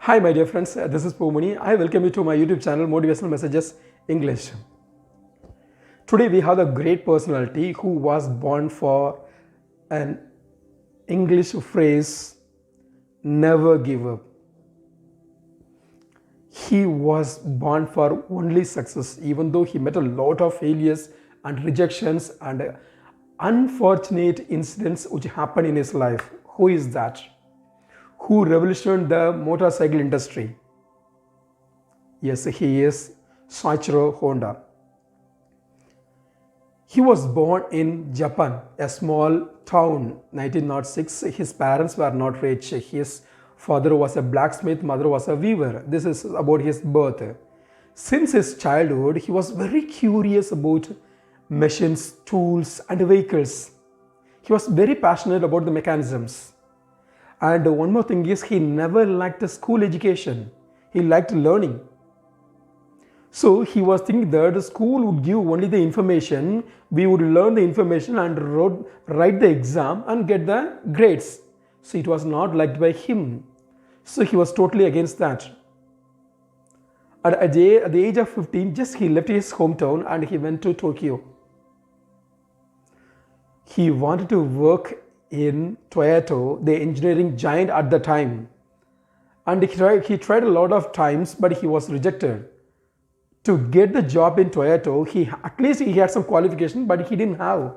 Hi, my dear friends. This is Pumani. I welcome you to my YouTube channel, Motivational Messages English. Today, we have a great personality who was born for an English phrase, never give up. He was born for only success, even though he met a lot of failures and rejections and unfortunate incidents which happened in his life. Who is that? Who revolutionized the motorcycle industry? Yes, he is Soichiro Honda. He was born in Japan, a small town, 1906. His parents were not rich. His father was a blacksmith, mother was a weaver. This is about his birth. Since his childhood, he was very curious about machines, tools, and vehicles. He was very passionate about the mechanisms. And one more thing is, he never liked the school education. He liked learning. So he was thinking that the school would give only the information, we would learn the information and write the exam and get the grades. So it was not liked by him. So he was totally against that. At the age of 15, just he left his hometown and he went to Tokyo. He wanted to work in Toyota, the engineering giant at the time. And he tried a lot of times, but he was rejected. To get the job in Toyota, at least he had some qualification, but he didn't have.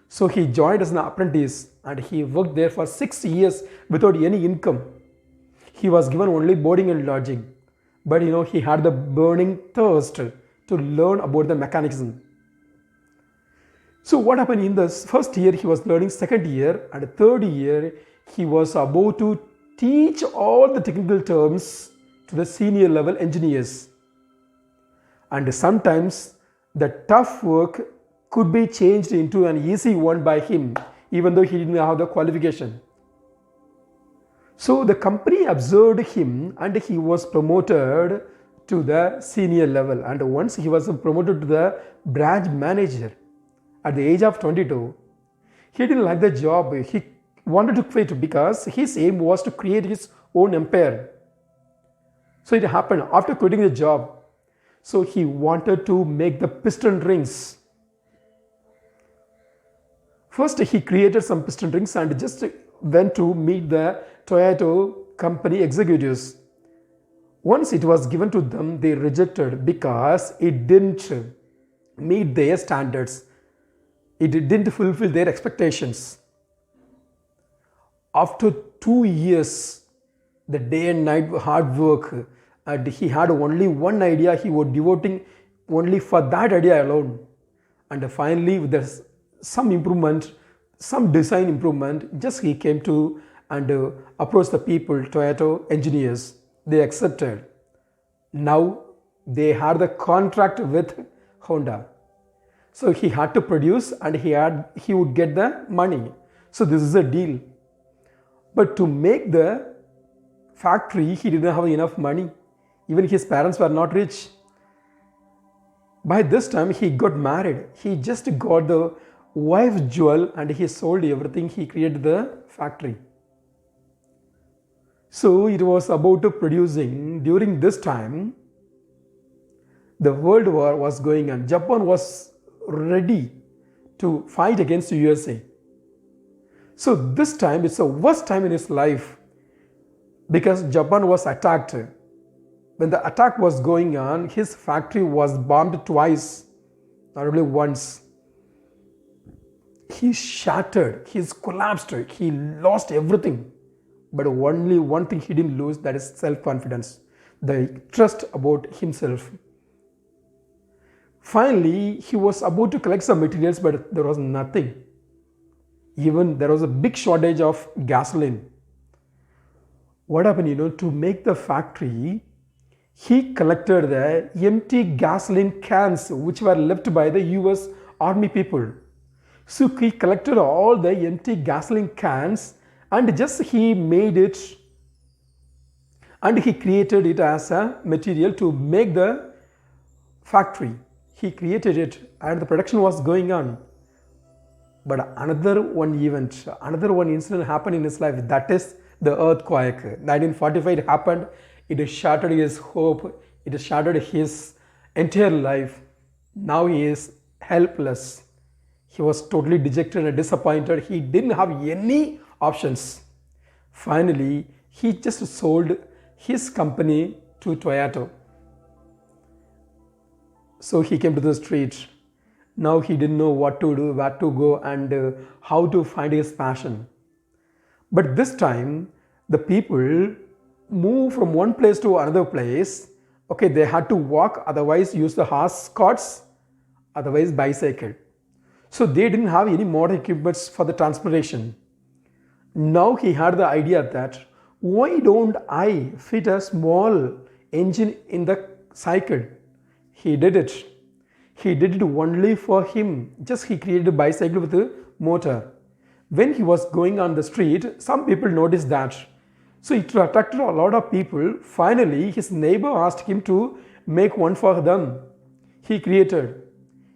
So he joined as an apprentice and he worked there for 6 years without any income. He was given only boarding and lodging. But he had the burning thirst to learn about the mechanism. So what happened in the first year, he was learning, second year and third year, he was about to teach all the technical terms to the senior level engineers. And sometimes the tough work could be changed into an easy one by him, even though he didn't have the qualification. So the company observed him and he was promoted to the senior level. And once he was promoted to the branch manager at the age of 22, he didn't like the job. He wanted to quit because his aim was to create his own empire. So it happened after quitting the job. So he wanted to make the piston rings. First he created some piston rings and just went to meet the Toyota company executives. Once it was given to them, they rejected because it didn't meet their standards. It didn't fulfill their expectations. After 2 years, the day and night hard work, and he had only one idea, he was devoting only for that idea alone. And finally, with some improvement, some design improvement, just he came to and approached the people, Toyota engineers. They accepted. Now they had the contract with Honda. So he had to produce and he would get the money. So this is a deal. But to make the factory, he didn't have enough money. Even his parents were not rich. By this time, he got married. He just got the wife's jewel and he sold everything. He created the factory. So it was about to producing. During this time, the World War was going on. Japan was ready to fight against the USA. So this time, it's the worst time in his life because Japan was attacked. When the attack was going on, his factory was bombed twice, not only once. He shattered, he collapsed, he lost everything. But only one thing he didn't lose, that is self-confidence, the trust about himself. Finally, he was about to collect some materials, but there was nothing. Even there was a big shortage of gasoline. What happened, to make the factory, he collected the empty gasoline cans which were left by the US Army people. So he collected all the empty gasoline cans and just he made it and he created it as a material to make the factory. He created it and the production was going on. But another one incident happened in his life, that is the earthquake. 1945 happened It has shattered his hope. It has shattered his entire life. Now he is helpless. He was totally dejected and disappointed. He didn't have any options. Finally, he just sold his company to Toyota. So he came to the street. Now he didn't know what to do, where to go, and how to find his passion. But this time, the people moved from one place to another place. Okay, they had to walk, otherwise use the horse carts, otherwise bicycle. So they didn't have any modern equipments for the transportation. Now he had the idea that why don't I fit a small engine in the cycle? He did it. He did it only for him. Just he created a bicycle with a motor. When he was going on the street, some people noticed that. So it attracted a lot of people. Finally, his neighbor asked him to make one for them. He created.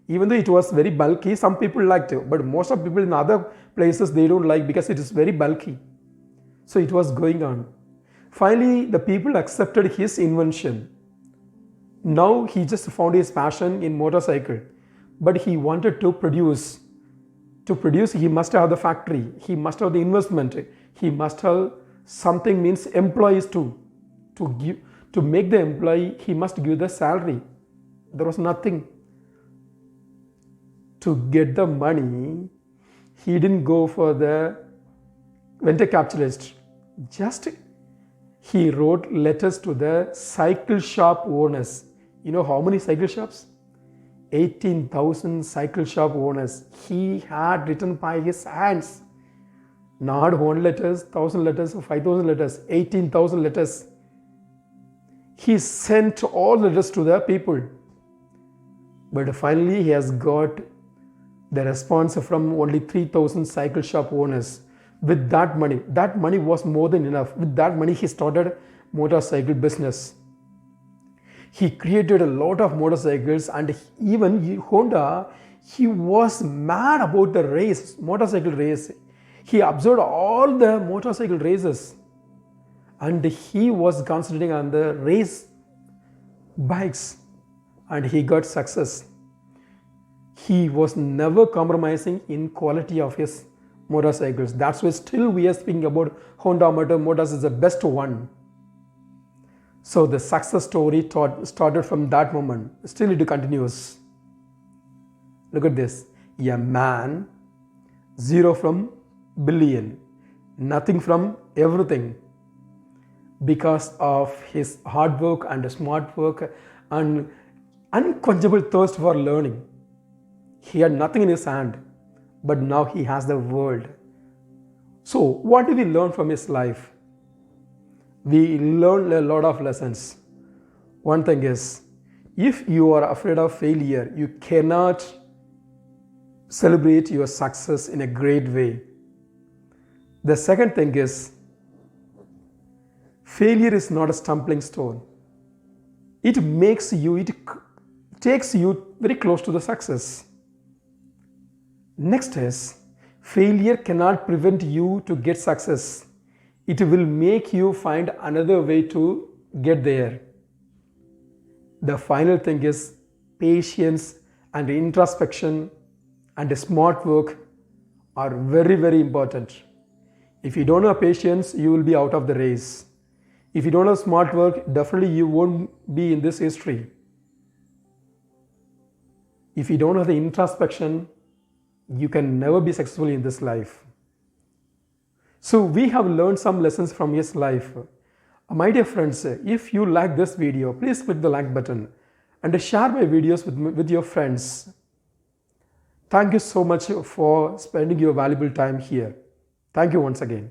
Even though it was very bulky, some people liked it. But most of people in other places, they don't like because it is very bulky. So it was going on. Finally, the people accepted his invention. Now he just found his passion in motorcycle. But he wanted to produce. To produce, he must have the factory. He must have the investment. He must have something, means employees too. To make the employee, he must give the salary. There was nothing. To get the money, he didn't go for the venture capitalist. Just he wrote letters to the cycle shop owners. You know how many cycle shops? 18,000 cycle shop owners. He had written by his hands. Not 1 letters, 1,000 letters, 5,000 letters, 18,000 letters. He sent all letters to the people. But finally he has got the response from only 3,000 cycle shop owners. With that money was more than enough. With that money, he started motorcycle business. He created a lot of motorcycles, and even Honda, he was mad about the motorcycle race. He observed all the motorcycle races, and he was concentrating on the race bikes, and he got success. He was never compromising in quality of his motorcycles. That's why still we are speaking about Honda Motors is the best one. So the success story started from that moment. Still it continues. Look at this. A man, 0 from billion, nothing from everything. Because of his hard work and smart work and unquenchable thirst for learning. He had nothing in his hand, but now he has the world. So what do we learn from his life? We learn a lot of lessons. One thing is, if you are afraid of failure, you cannot celebrate your success in a great way. The second thing is, failure is not a stumbling stone. It takes you very close to the success. Next is, failure cannot prevent you to get success. It will make you find another way to get there. The final thing is, patience and introspection and smart work are very, very important. If you don't have patience, you will be out of the race. If you don't have smart work, definitely you won't be in this history. If you don't have the introspection, you can never be successful in this life. So we have learned some lessons from his life. My dear friends, if you like this video, please click the like button and share my videos with your friends. Thank you so much for spending your valuable time here. Thank you once again.